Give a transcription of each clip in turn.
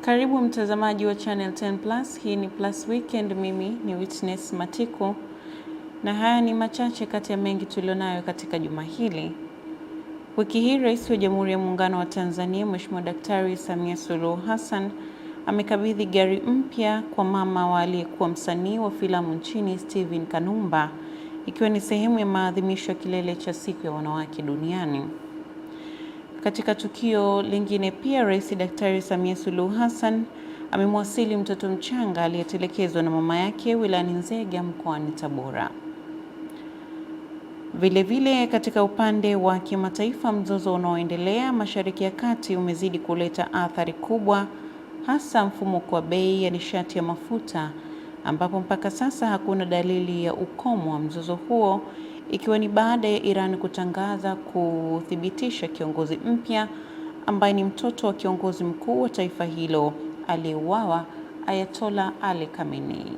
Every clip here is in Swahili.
Karibu mtazamaji wa Channel 10 Plus. Hii ni Plus Weekend. Mimi ni Witness Matiku na haya ni machache kati ya mengi tulionayo katika juma hili. Wiki hii Rais wa Jamhuri ya Muungano wa Tanzania Mheshimiwa Daktari Samia Suluhu Hassan amekabidhi gari mpya kwa mama wa aliyekuwa msanii wa filamu nchini Steven Kanumba, ikiwa ni sehemu ya maadhimisho ya kilele cha siku ya wanawake duniani. Katika tukio lingine pia, Rais Daktari Samia Suluhu Hassan amemwasili mtoto mchanga aliyetelekezwa na mama yake wilayani Nzega mkoani Tabora. Vilevile katika upande wa kimataifa, mzozo unaoendelea Mashariki ya Kati umezidi kuleta athari kubwa, hasa mfumuko wa bei ya nishati ya mafuta, ambapo mpaka sasa hakuna dalili ya ukomo wa mzozo huo, ikiwa ni baada ya Iran kutangaza kuthibitisha kiongozi mpya ambaye ni mtoto wa kiongozi mkuu wa taifa hilo aliyeuawa, Ayatollah Ali Khamenei.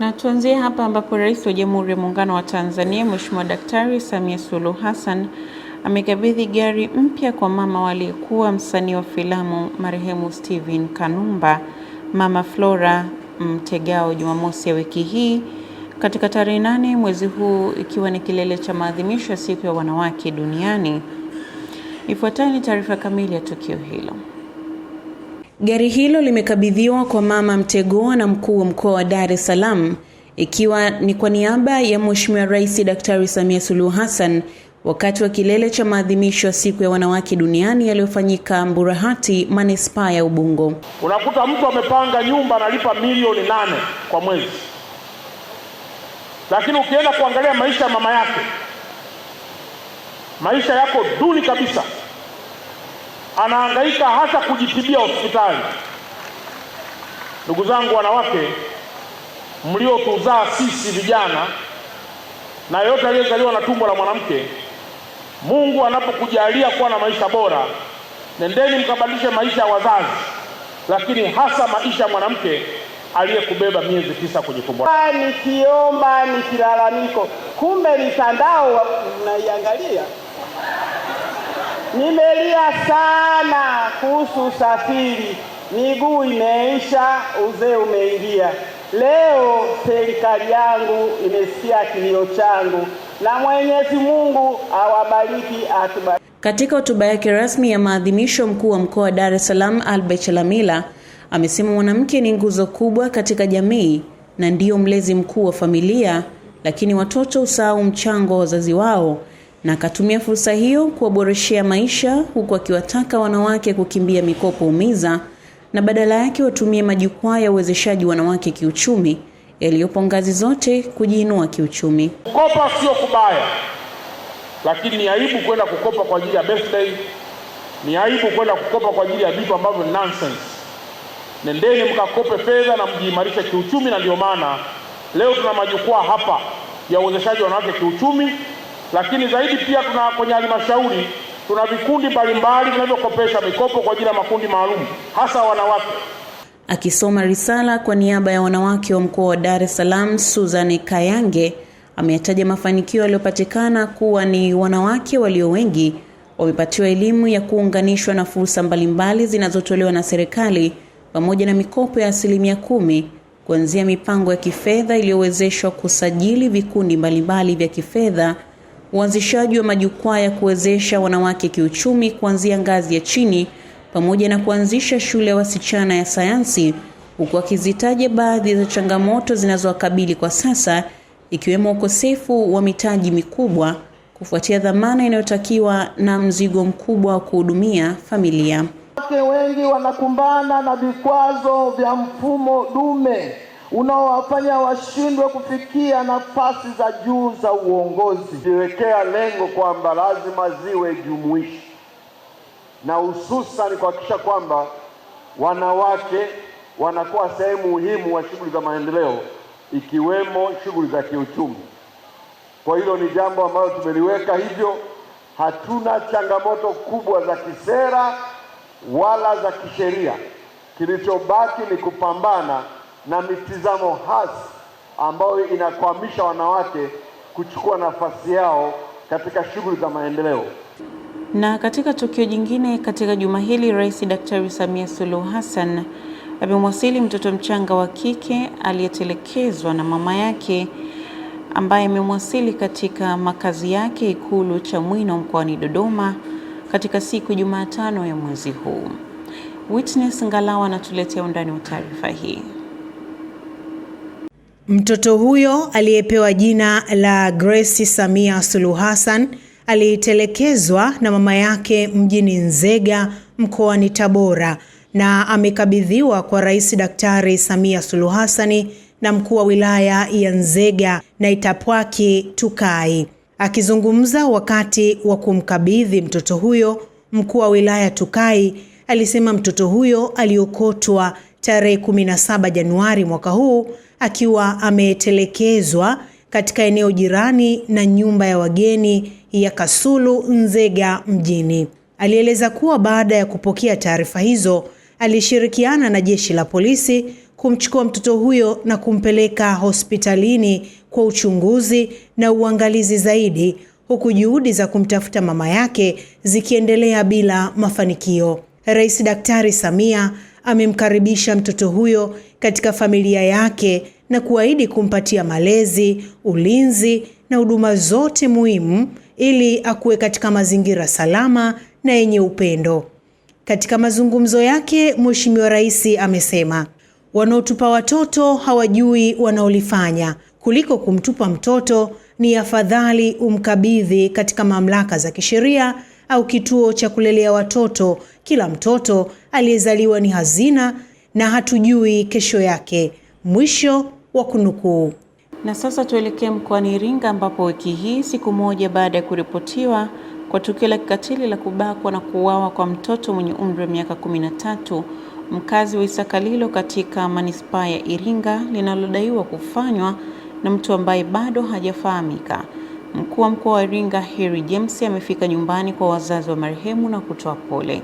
Na tuanzie hapa ambapo Rais wa Jamhuri ya Muungano wa Tanzania Mheshimiwa Daktari Samia Suluhu Hassan amekabidhi gari mpya kwa mama wa aliyekuwa msanii wa filamu marehemu Steven Kanumba, Mama Flora Mtegao, Jumamosi ya wiki hii katika tarehe 8 mwezi huu, ikiwa ni kilele cha maadhimisho ya siku ya wanawake duniani. Ifuatayo ni taarifa kamili ya tukio hilo. Gari hilo limekabidhiwa kwa Mama Mtegao na mkuu wa mkoa wa Dar es Salaam, ikiwa ni kwa niaba ya Mheshimiwa Rais Daktari Samia Suluhu Hassan wakati wa kilele cha maadhimisho ya siku ya wanawake duniani yaliyofanyika Mburahati, Manispaa ya Ubungo. Unakuta mtu amepanga nyumba analipa milioni 8 kwa mwezi, lakini ukienda kuangalia maisha ya mama yake, maisha yako duni kabisa. Anahangaika hata kujitibia hospitali. Ndugu zangu wanawake, mliotuzaa sisi vijana na yote aliyezaliwa na tumbo la mwanamke, Mungu anapokujalia kuwa na maisha bora, nendeni mkabadilishe maisha ya wazazi, lakini hasa maisha ya mwanamke aliyekubeba miezi 9 kwenye tumbo. Nikiomba, nikilalamiko, kumbe mitandao unaiangalia. Nimelia sana kuhusu usafiri, miguu imeisha, uzee umeingia. Leo serikali yangu imesikia kilio changu, na Mwenyezi Mungu awabariki, atubariki. Katika hotuba yake rasmi ya maadhimisho, mkuu wa mkoa wa Dar es Salaam Albert Chalamila amesema mwanamke ni nguzo kubwa katika jamii na ndiyo mlezi mkuu wa familia, lakini watoto husahau mchango wa wazazi wao, na akatumia fursa hiyo kuwaboreshea maisha, huku akiwataka wanawake kukimbia mikopo umiza na badala yake watumie majukwaa ya uwezeshaji wanawake kiuchumi yaliyopo ngazi zote kujiinua kiuchumi. Kukopa sio kubaya, lakini ni aibu kwenda kukopa kwa ajili ya birthday, ni aibu kwenda kukopa kwa ajili ya vitu ambavyo nonsense. Nendeni mkakope fedha na mjiimarishe kiuchumi, na ndio maana leo tuna majukwaa hapa ya uwezeshaji wanawake kiuchumi, lakini zaidi pia tuna kwenye halmashauri tuna vikundi mbalimbali vinavyokopesha mikopo kwa ajili ya makundi maalum, hasa wanawake. Akisoma risala kwa niaba ya wanawake wa mkoa wa Dar es Salaam, Susan Kayange ameyataja mafanikio yaliyopatikana kuwa ni wanawake walio wengi wamepatiwa elimu ya kuunganishwa na fursa mbalimbali zinazotolewa na serikali, pamoja na mikopo ya 10%, kuanzia mipango ya kifedha iliyowezeshwa kusajili vikundi mbalimbali vya kifedha, uanzishaji wa majukwaa ya kuwezesha wanawake kiuchumi kuanzia ngazi ya chini, pamoja na kuanzisha shule ya wasichana ya sayansi, huku akizitaja baadhi za changamoto zinazowakabili kwa sasa, ikiwemo ukosefu wa mitaji mikubwa kufuatia dhamana inayotakiwa na mzigo mkubwa wa kuhudumia familia. Wake wengi wanakumbana na vikwazo vya mfumo dume unaowafanya washindwe kufikia nafasi za juu za uongozi. Jiwekea lengo kwamba lazima ziwe jumuishi, na hususan kuhakikisha kwamba wanawake wanakuwa sehemu muhimu wa shughuli za maendeleo, ikiwemo shughuli za kiuchumi. Kwa hilo ni jambo ambalo tumeliweka hivyo. Hatuna changamoto kubwa za kisera wala za kisheria. Kilichobaki ni kupambana na mitizamo hasi ambayo inakwamisha wanawake kuchukua nafasi yao katika shughuli za maendeleo. Na katika tukio jingine katika juma hili, Rais Daktari Samia Suluhu Hassan amemwasili mtoto mchanga wa kike aliyetelekezwa na mama yake ambaye amemwasili katika makazi yake Ikulu Chamwino mkoani Dodoma katika siku Jumatano ya mwezi huu. Witness Ngalawa anatuletea undani wa taarifa hii. Mtoto huyo aliyepewa jina la Grace Samia Suluhu Hassan alitelekezwa na mama yake mjini Nzega mkoani Tabora na amekabidhiwa kwa Rais Daktari Samia Suluhu Hassan na mkuu wa wilaya ya Nzega na Itapwaki Tukai. Akizungumza wakati wa kumkabidhi mtoto huyo, mkuu wa wilaya Tukai alisema mtoto huyo aliokotwa tarehe 17 Januari mwaka huu akiwa ametelekezwa katika eneo jirani na nyumba ya wageni ya Kasulu Nzega mjini. Alieleza kuwa baada ya kupokea taarifa hizo, alishirikiana na jeshi la polisi kumchukua mtoto huyo na kumpeleka hospitalini kwa uchunguzi na uangalizi zaidi, huku juhudi za kumtafuta mama yake zikiendelea bila mafanikio. Rais Daktari Samia amemkaribisha mtoto huyo katika familia yake na kuahidi kumpatia malezi, ulinzi na huduma zote muhimu ili akue katika mazingira salama na yenye upendo. Katika mazungumzo yake, Mheshimiwa Rais amesema, wanaotupa watoto hawajui wanaolifanya. Kuliko kumtupa mtoto, ni afadhali umkabidhi katika mamlaka za kisheria au kituo cha kulelea watoto. Kila mtoto aliyezaliwa ni hazina na hatujui kesho yake. Mwisho wa kunukuu. Na sasa tuelekee mkoani Iringa ambapo wiki hii, siku moja baada ya kuripotiwa kwa tukio la kikatili la kubakwa na kuuawa kwa mtoto mwenye umri wa miaka 13, mkazi wa Isakalilo katika manispaa ya Iringa, linalodaiwa kufanywa na mtu ambaye bado hajafahamika. Mkuu wa mkoa wa Iringa Harry James amefika nyumbani kwa wazazi wa marehemu na kutoa pole.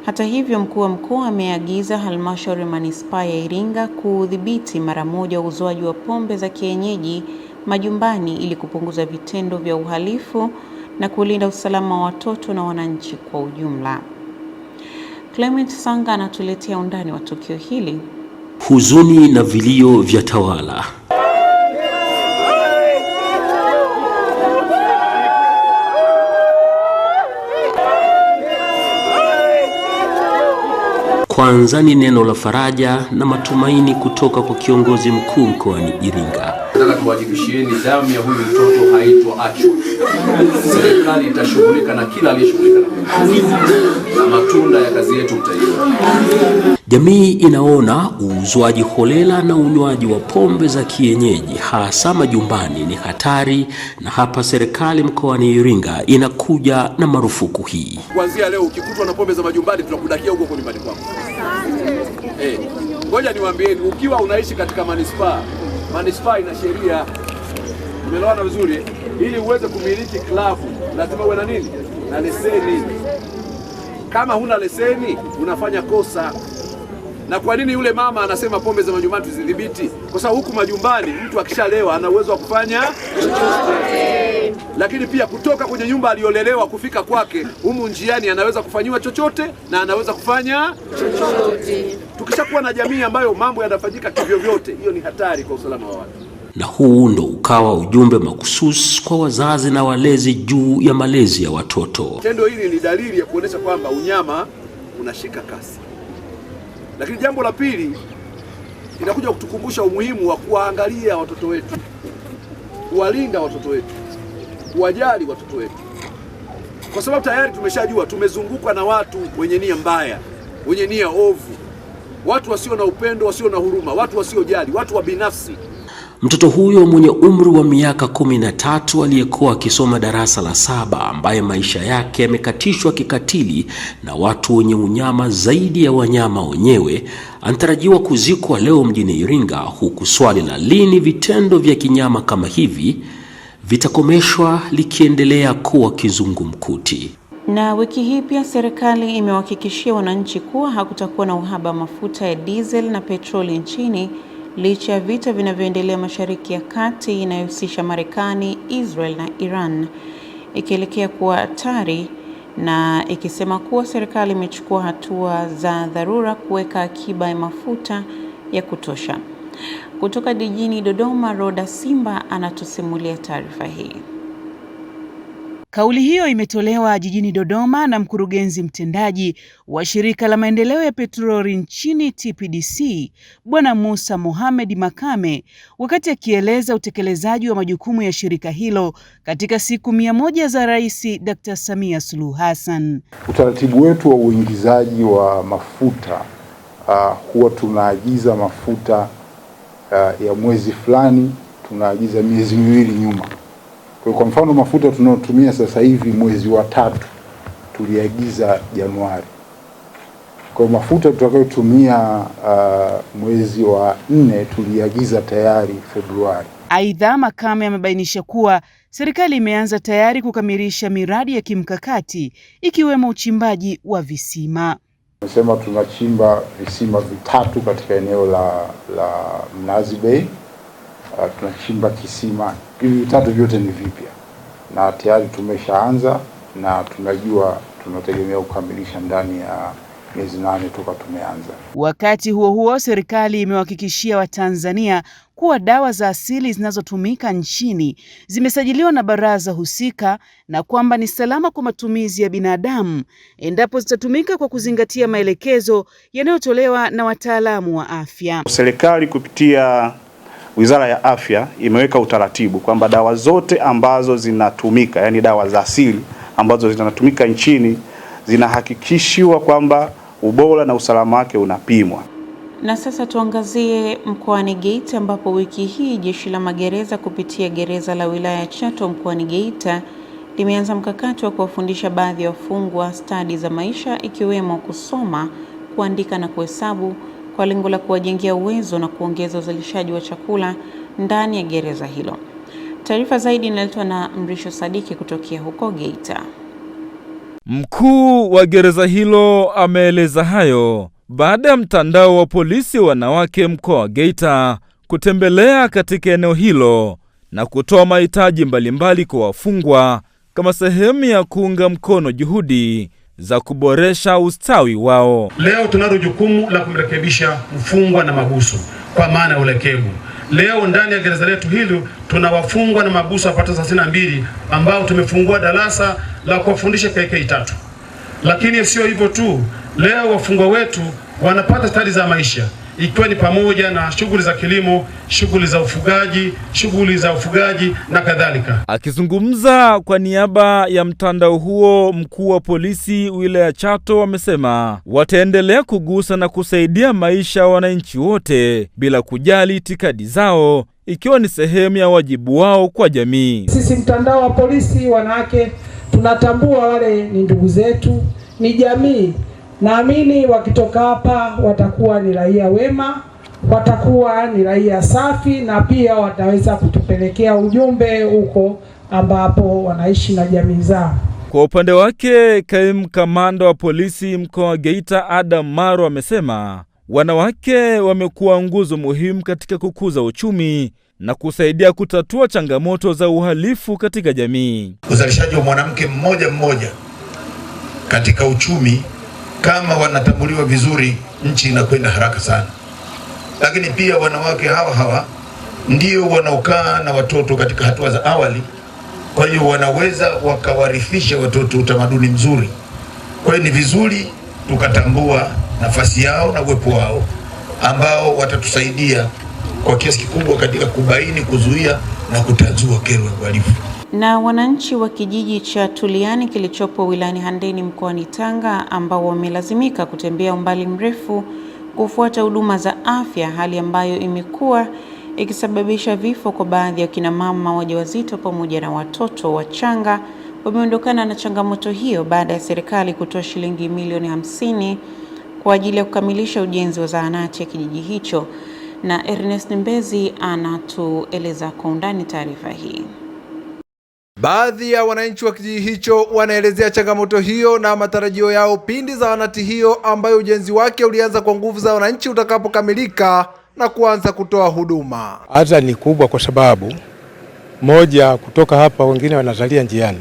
Hata hivyo, mkuu wa mkoa ameagiza halmashauri ya manispaa ya Iringa kudhibiti mara moja uuzwaji wa pombe za kienyeji majumbani ili kupunguza vitendo vya uhalifu na kulinda usalama wa watoto na wananchi kwa ujumla. Clement Sanga anatuletea undani wa tukio hili. Huzuni na vilio vya tawala. Kwanza ni neno la faraja na matumaini kutoka kwa kiongozi mkuu mkoani Iringa. Nataka tuwajibishieni, damu ya huyu mtoto haitoachwa. Serikali itashughulika na kila aliyeshughulika na matunda ya kazi yetu mtaiona. Jamii inaona uuzwaji holela na unywaji wa pombe za kienyeji hasa majumbani ni hatari, na hapa serikali mkoani Iringa inakuja na marufuku hii. Kuanzia leo ukikutwa na pombe za majumbani tunakudakia huko nyumbani kwako. Ngoja niwaambieni, ukiwa unaishi katika manispaa ina sheria. Umeelewana vizuri? Ili uweze kumiliki klabu lazima uwe na nini? Na leseni. Kama huna leseni unafanya kosa. Na kwa nini yule mama anasema pombe za majumbani tuzidhibiti? Kwa sababu huku majumbani mtu akishalewa ana uwezo wa kufanya chochote. Lakini pia kutoka kwenye nyumba aliyolelewa kufika kwake humu njiani anaweza kufanyiwa chochote na anaweza kufanya chochote. Tukishakuwa na jamii ambayo mambo yanafanyika kivyo vyote, hiyo ni hatari kwa usalama wa watu. Na huu ndo ukawa ujumbe makususi kwa wazazi na walezi juu ya malezi ya watoto. Tendo hili ni dalili ya kuonesha kwamba unyama unashika kasi. Lakini jambo la pili, inakuja kutukumbusha umuhimu wa kuwaangalia watoto wetu, kuwalinda watoto wetu, kuwajali watoto wetu. Kwa sababu tayari tumeshajua tumezungukwa na watu wenye nia mbaya, wenye nia ovu, watu wasio na upendo, wasio na huruma, watu wasiojali, watu wa binafsi. Mtoto huyo mwenye umri wa miaka 13 aliyekuwa akisoma darasa la 7, ambaye maisha yake yamekatishwa kikatili na watu wenye unyama zaidi ya wanyama wenyewe, anatarajiwa kuzikwa leo mjini Iringa, huku swali la lini vitendo vya kinyama kama hivi vitakomeshwa likiendelea kuwa kizungumkuti. Na wiki hii pia serikali imewahakikishia wananchi kuwa hakutakuwa na uhaba mafuta ya diesel na petroli nchini licha ya vita vinavyoendelea Mashariki ya Kati inayohusisha Marekani, Israel na Iran. ikielekea kuwa hatari na ikisema kuwa serikali imechukua hatua za dharura kuweka akiba ya mafuta ya kutosha. Kutoka jijini Dodoma, Roda Simba anatusimulia taarifa hii. Kauli hiyo imetolewa jijini Dodoma na mkurugenzi mtendaji wa shirika la maendeleo ya petroli nchini TPDC, Bwana Musa Mohamed Makame, wakati akieleza utekelezaji wa majukumu ya shirika hilo katika siku 100 za Rais Dr. Samia Suluhu Hassan. Utaratibu wetu wa uingizaji wa mafuta huwa tunaagiza mafuta ya mwezi fulani, tunaagiza miezi miwili nyuma. Kwa mfano mafuta tunayotumia sasa hivi mwezi wa 3 tuliagiza Januari. Kwa mafuta tutakayotumia mwezi wa 4 tuliagiza tayari Februari. Aidha, Makame amebainisha kuwa serikali imeanza tayari kukamilisha miradi ya kimkakati ikiwemo uchimbaji wa visima. Tunasema tunachimba visima 3 katika eneo la Mnazi Bay. Tunachimba kisima, hivi 3 vyote ni vipya na tayari tumeshaanza na tunajua tunategemea kukamilisha ndani ya miezi 8 toka tumeanza. Wakati huo huo, serikali imewahakikishia Watanzania kuwa dawa za asili zinazotumika nchini zimesajiliwa na baraza husika na kwamba ni salama kwa matumizi ya binadamu endapo zitatumika kwa kuzingatia maelekezo yanayotolewa na wataalamu wa afya. Serikali kupitia Wizara ya Afya imeweka utaratibu kwamba dawa zote ambazo zinatumika, yani dawa za asili ambazo zinatumika nchini, zinahakikishiwa kwamba ubora na usalama wake unapimwa. Na sasa tuangazie mkoani Geita, ambapo wiki hii jeshi la magereza kupitia gereza la wilaya ya Chato mkoani Geita limeanza mkakati wa kuwafundisha baadhi ya wafungwa stadi za maisha ikiwemo kusoma, kuandika na kuhesabu kwa lengo la kuwajengea uwezo na kuongeza uzalishaji wa chakula ndani ya gereza hilo. Taarifa zaidi inaletwa na Mrisho Sadiki kutokea huko Geita. Mkuu wa gereza hilo ameeleza hayo baada ya mtandao wa polisi wanawake mkoa wa Geita kutembelea katika eneo hilo na kutoa mahitaji mbalimbali kwa wafungwa kama sehemu ya kuunga mkono juhudi za kuboresha ustawi wao. Leo tunalo jukumu la kumrekebisha mfungwa na mabusu kwa maana ya ulekevu. Leo ndani ya gereza letu hili tuna wafungwa na mabusu wapata 32 ambao tumefungua darasa la kuwafundisha KK 3. Lakini sio hivyo tu, leo wafungwa wetu wanapata stadi za maisha ikiwa ni pamoja na shughuli za kilimo, shughuli za ufugaji na kadhalika. Akizungumza kwa niaba ya mtandao huo, mkuu wa polisi wilaya ya Chato amesema wataendelea kugusa na kusaidia maisha ya wananchi wote bila kujali itikadi zao, ikiwa ni sehemu ya wajibu wao kwa jamii. Sisi mtandao wa polisi wanawake tunatambua wale ni ndugu zetu, ni jamii. Naamini wakitoka hapa watakuwa ni raia wema, watakuwa ni raia safi na pia wataweza kutupelekea ujumbe huko ambapo wanaishi na jamii zao. Kwa upande wake, kaimu kamanda wa polisi mkoa wa Geita Adam Maro amesema wanawake wamekuwa nguzo muhimu katika kukuza uchumi na kusaidia kutatua changamoto za uhalifu katika jamii. Uzalishaji wa mwanamke mmoja katika uchumi, kama wanatambuliwa vizuri, nchi inakwenda haraka sana. Lakini pia wanawake hawa ndio wanaokaa na watoto katika hatua za awali, kwa hiyo wanaweza wakawarithisha watoto utamaduni mzuri. Kwa hiyo ni vizuri tukatambua nafasi yao na uwepo wao ambao watatusaidia kwa kiasi kikubwa katika kubaini, kuzuia na kutanzua kero ya uhalifu. Na wananchi wa kijiji cha Tuliani kilichopo wilayani Handeni mkoani Tanga ambao wamelazimika kutembea umbali mrefu kufuata huduma za afya, hali ambayo imekuwa ikisababisha vifo kwa baadhi ya kina mama wajawazito pamoja na watoto wachanga, wameondokana na changamoto hiyo baada ya serikali kutoa shilingi milioni 50 kwa ajili ya kukamilisha ujenzi wa zahanati ya kijiji hicho. Na Ernest Mbezi anatueleza kwa undani taarifa hii. Baadhi ya wananchi wa kijiji hicho wanaelezea changamoto hiyo na matarajio yao pindi zahanati hiyo ambayo ujenzi wake ulianza kwa nguvu za wananchi utakapokamilika na kuanza kutoa huduma. Adha ni kubwa kwa sababu moja, kutoka hapa wengine wanazalia njiani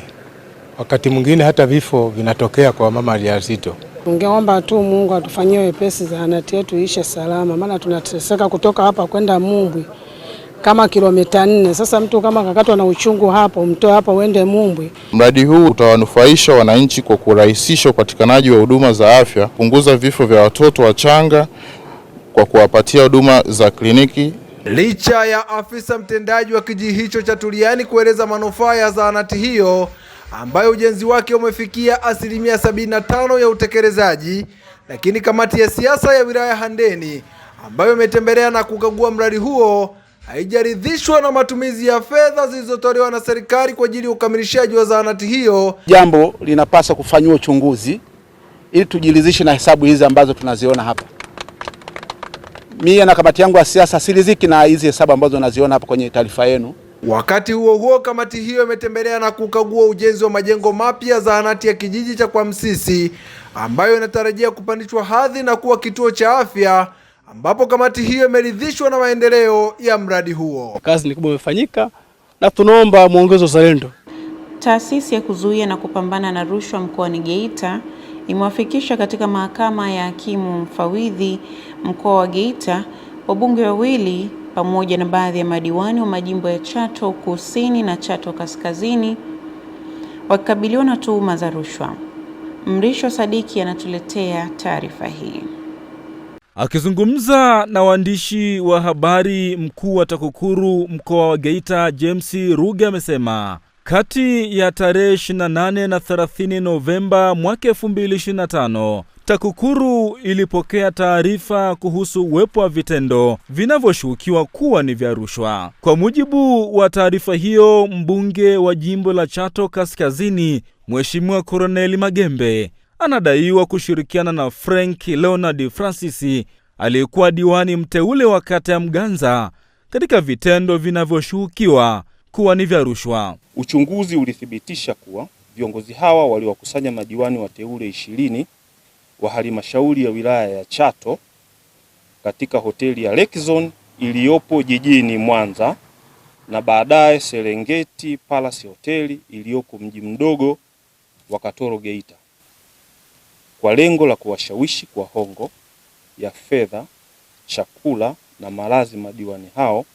wakati mwingine hata vifo vinatokea kwa mama wajawazito. Tungeomba tu Mungu atufanyie wepesi zahanati yetu ishe salama, maana tunateseka kutoka hapa kwenda Mumbwi kama kilomita 4. Sasa mtu kama kakatwa na uchungu hapo, mtoe hapa uende Mumbwi. Mradi huu utawanufaisha wananchi kwa kurahisisha upatikanaji wa huduma za afya, punguza vifo vya watoto wachanga kwa kuwapatia huduma za kliniki. Licha ya afisa mtendaji wa kijiji hicho cha Tuliani kueleza manufaa ya zahanati hiyo ambayo ujenzi wake umefikia 75% ya utekelezaji, lakini kamati ya siasa ya wilaya Handeni ambayo imetembelea na kukagua mradi huo haijaridhishwa na matumizi ya fedha zilizotolewa na serikali kwa ajili ya ukamilishaji wa zahanati hiyo. Jambo linapaswa kufanywa uchunguzi ili tujiridhishe na hesabu hizi ambazo tunaziona hapa. Mimi na kamati yangu ya siasa siridhiki na hizi hesabu ambazo naziona hapa kwenye taarifa yenu. Wakati huo huo, kamati hiyo imetembelea na kukagua ujenzi wa majengo mapya zahanati ya kijiji cha Kwa Msisi ambayo inatarajia kupandishwa hadhi na kuwa kituo cha afya, ambapo kamati hiyo imeridhishwa na maendeleo ya mradi huo. Kazi ni kubwa imefanyika na tunaomba muongezo uzalendo. Taasisi ya kuzuia na kupambana na rushwa mkoani Geita imewafikisha katika mahakama ya hakimu mfawidhi mkoa wa Geita wabunge wawili pamoja na baadhi ya madiwani wa majimbo ya Chato Kusini na Chato Kaskazini wakikabiliwa na tuhuma za rushwa. Mrisho Sadiki anatuletea taarifa hii. Akizungumza na waandishi wa habari, mkuu wa TAKUKURU mkoa wa Geita James Ruge amesema kati ya tarehe 28 na 30 Novemba mwaka 2025 TAKUKURU ilipokea taarifa kuhusu uwepo wa vitendo vinavyoshukiwa kuwa ni vya rushwa. Kwa mujibu wa taarifa hiyo, mbunge wa jimbo la Chato Kaskazini Mheshimiwa Koroneli Magembe anadaiwa kushirikiana na Frank Leonard Francis aliyekuwa diwani mteule wa kata ya Mganza katika vitendo vinavyoshukiwa kuwa ni vya rushwa. Uchunguzi ulithibitisha kuwa viongozi hawa waliwakusanya madiwani wateule 20 wa halmashauri ya wilaya ya Chato katika hoteli ya Lake Zone iliyopo jijini Mwanza na baadaye Serengeti Palace hoteli iliyoko mji mdogo wa Katoro Geita, kwa lengo la kuwashawishi kwa hongo ya fedha, chakula na malazi madiwani hao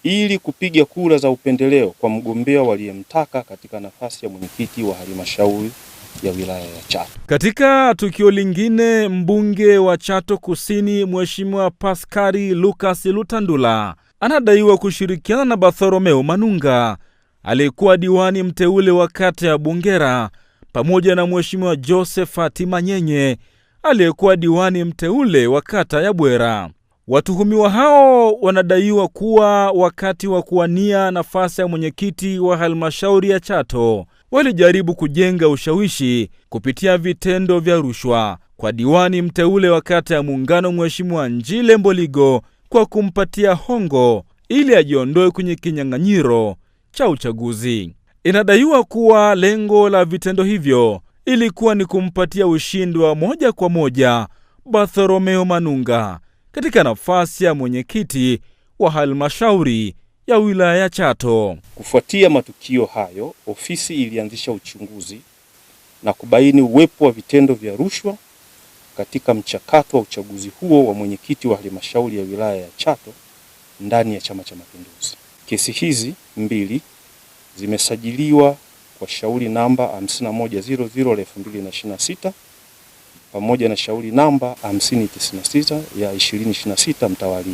ili kupiga kura za upendeleo kwa mgombea waliyemtaka katika nafasi ya mwenyekiti wa halmashauri ya wilaya ya Chato. Katika tukio lingine, mbunge wa Chato Kusini Mheshimiwa Paskari Lucas Lutandula anadaiwa kushirikiana na Bartholomeo Manunga aliyekuwa diwani mteule wa kata ya Bungera pamoja na Mheshimiwa Josephat Manyenye aliyekuwa diwani mteule wa kata ya Bwera. Watuhumiwa hao wanadaiwa kuwa wakati wa kuwania nafasi ya mwenyekiti wa halmashauri ya Chato walijaribu kujenga ushawishi kupitia vitendo vya rushwa kwa diwani mteule wa kata ya Muungano Mheshimiwa Njile Mboligo kwa kumpatia hongo ili ajiondoe kwenye kinyang'anyiro cha uchaguzi. Inadaiwa kuwa lengo la vitendo hivyo ilikuwa ni kumpatia ushindi wa moja kwa moja Bartholomeo Manunga katika nafasi ya mwenyekiti wa halmashauri ya wilaya ya Chato. Kufuatia matukio hayo, ofisi ilianzisha uchunguzi na kubaini uwepo wa vitendo vya rushwa katika mchakato wa uchaguzi huo wa mwenyekiti wa halmashauri ya wilaya ya Chato ndani ya Chama cha Mapinduzi. Kesi hizi mbili zimesajiliwa kwa shauri namba 5100/2026 pamoja na shauri namba 5096 ya 2026 mtawalia.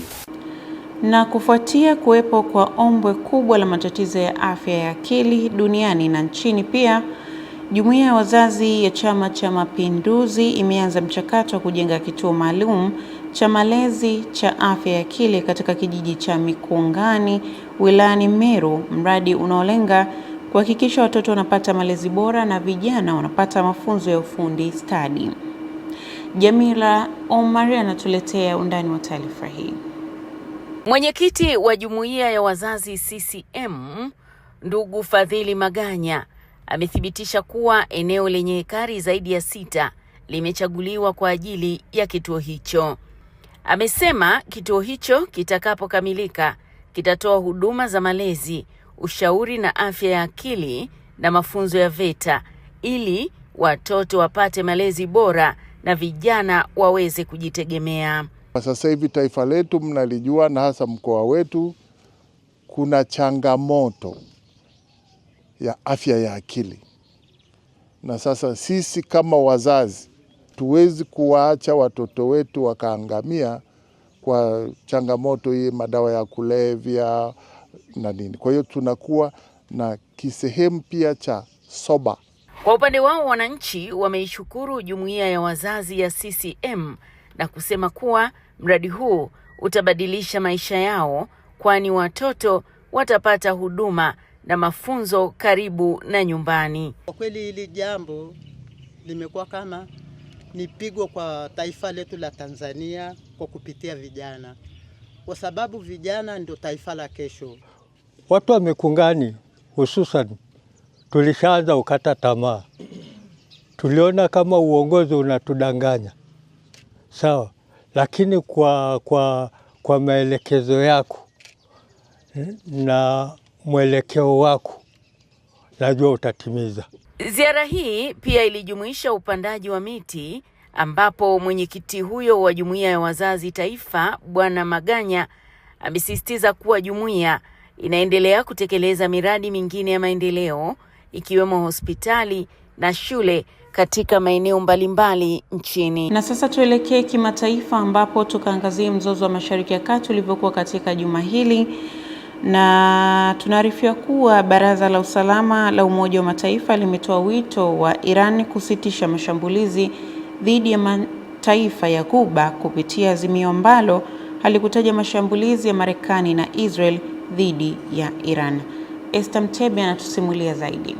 Na kufuatia kuwepo kwa ombwe kubwa la matatizo ya afya ya akili duniani na nchini pia, Jumuiya ya wazazi ya Chama cha Mapinduzi imeanza mchakato wa kujenga kituo maalum cha malezi cha afya ya akili katika kijiji cha Mikungani wilayani Meru, mradi unaolenga kuhakikisha watoto wanapata malezi bora na vijana wanapata mafunzo ya ufundi stadi. Jamila Omar anatuletea undani wa taarifa hii. Mwenyekiti wa Jumuiya ya wazazi CCM, ndugu Fadhili Maganya, amethibitisha kuwa eneo lenye ekari zaidi ya 6 limechaguliwa kwa ajili ya kituo hicho. Amesema kituo hicho kitakapokamilika kitatoa huduma za malezi, ushauri na afya ya akili na mafunzo ya VETA ili watoto wapate malezi bora na vijana waweze kujitegemea. Sasa hivi taifa letu mnalijua, na hasa mkoa wetu, kuna changamoto ya afya ya akili. Na sasa sisi kama wazazi tuwezi kuwaacha watoto wetu wakaangamia kwa changamoto hii, madawa ya kulevya na nini. Kwa hiyo tunakuwa na kisehemu pia cha soba. Kwa upande wao, wananchi wameishukuru jumuiya ya wazazi ya CCM na kusema kuwa mradi huu utabadilisha maisha yao, kwani watoto watapata huduma na mafunzo karibu na nyumbani. Kwa kweli hili jambo limekuwa kama ni pigo kwa taifa letu la Tanzania kwa kupitia vijana, kwa sababu vijana ndio taifa la kesho. Watu wa Mikungani hususan tulishaanza ukata tamaa. Tuliona kama uongozi unatudanganya. Sawa, lakini kwa maelekezo yako na mwelekeo wako najua utatimiza. Ziara hii pia ilijumuisha upandaji wa miti, ambapo mwenyekiti huyo wa jumuiya ya wazazi taifa Bwana Maganya amesisitiza kuwa jumuiya inaendelea kutekeleza miradi mingine ya maendeleo ikiwemo hospitali na shule katika maeneo mbalimbali nchini. Na sasa tuelekee kimataifa, ambapo tukaangazie mzozo wa Mashariki ya Kati ulivyokuwa katika juma hili. Na tunaarifiwa kuwa Baraza la Usalama la Umoja wa Mataifa limetoa wito wa Iran kusitisha mashambulizi dhidi ya mataifa ya Ghuba kupitia azimio ambalo halikutaja mashambulizi ya Marekani na Israel dhidi ya Iran. Esther Mtebe anatusimulia zaidi.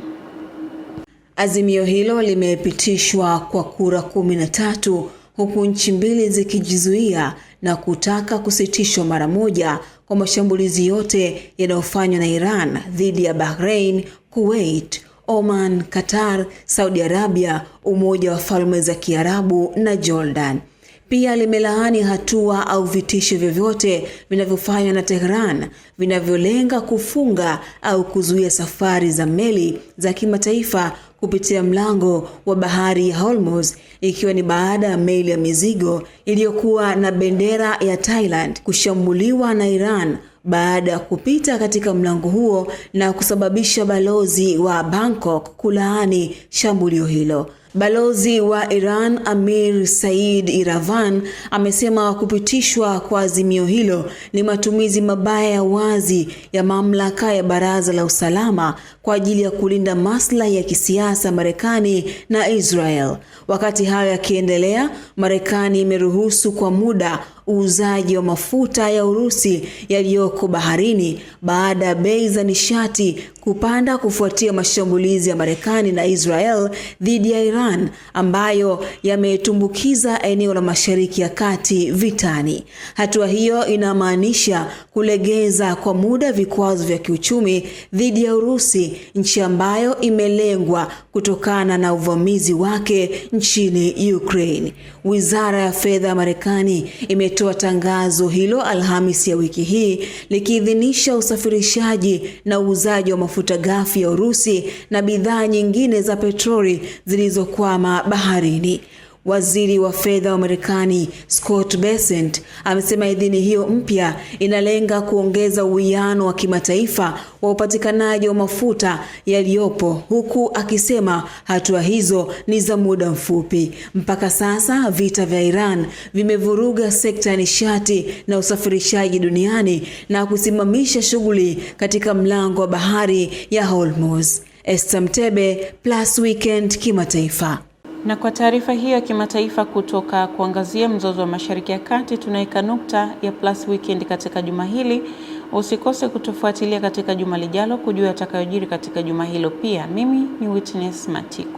Azimio hilo limepitishwa kwa kura 13 huku nchi mbili zikijizuia na kutaka kusitishwa mara moja kwa mashambulizi yote yanayofanywa na Iran dhidi ya Bahrain, Kuwait, Oman, Qatar, Saudi Arabia, Umoja wa Falme za Kiarabu na Jordan. Pia limelaani hatua au vitisho vyovyote vinavyofanywa na Tehran vinavyolenga kufunga au kuzuia safari za meli za kimataifa kupitia mlango wa bahari ya Hormuz, ikiwa ni baada ya meli ya mizigo iliyokuwa na bendera ya Thailand kushambuliwa na Iran baada ya kupita katika mlango huo na kusababisha balozi wa Bangkok kulaani shambulio hilo. Balozi wa Iran Amir Said Iravan amesema kupitishwa kwa azimio hilo ni matumizi mabaya ya wazi ya mamlaka ya Baraza la Usalama kwa ajili ya kulinda maslahi ya kisiasa Marekani na Israel. Wakati hayo yakiendelea, Marekani imeruhusu kwa muda uuzaji wa mafuta ya Urusi yaliyoko baharini baada ya bei za nishati kupanda kufuatia mashambulizi ya Marekani na Israel dhidi ya Iran ambayo yametumbukiza eneo la Mashariki ya Kati vitani. Hatua hiyo inamaanisha kulegeza kwa muda vikwazo vya kiuchumi dhidi ya Urusi, nchi ambayo imelengwa kutokana na uvamizi wake nchini Ukraine. Wizara ya Fedha ya Marekani imetoa tangazo hilo Alhamisi ya wiki hii likiidhinisha usafirishaji na uuzaji wa mafuta ghafi ya Urusi na bidhaa nyingine za petroli zilizokwama baharini. Waziri wa fedha wa Marekani Scott Bessent amesema idhini hiyo mpya inalenga kuongeza uwiano wa kimataifa wa upatikanaji wa mafuta yaliyopo, huku akisema hatua hizo ni za muda mfupi. Mpaka sasa vita vya Iran vimevuruga sekta ya nishati na usafirishaji duniani na kusimamisha shughuli katika mlango wa bahari ya Hormuz. Esther Mtebe, Plus Weekend kimataifa. Na kwa taarifa hiyo ya kimataifa kutoka kuangazia mzozo wa Mashariki ya Kati, tunaweka nukta ya Plus Weekend katika juma hili. Usikose kutufuatilia katika juma lijalo kujua yatakayojiri katika juma hilo pia. Mimi ni Witness Matiko.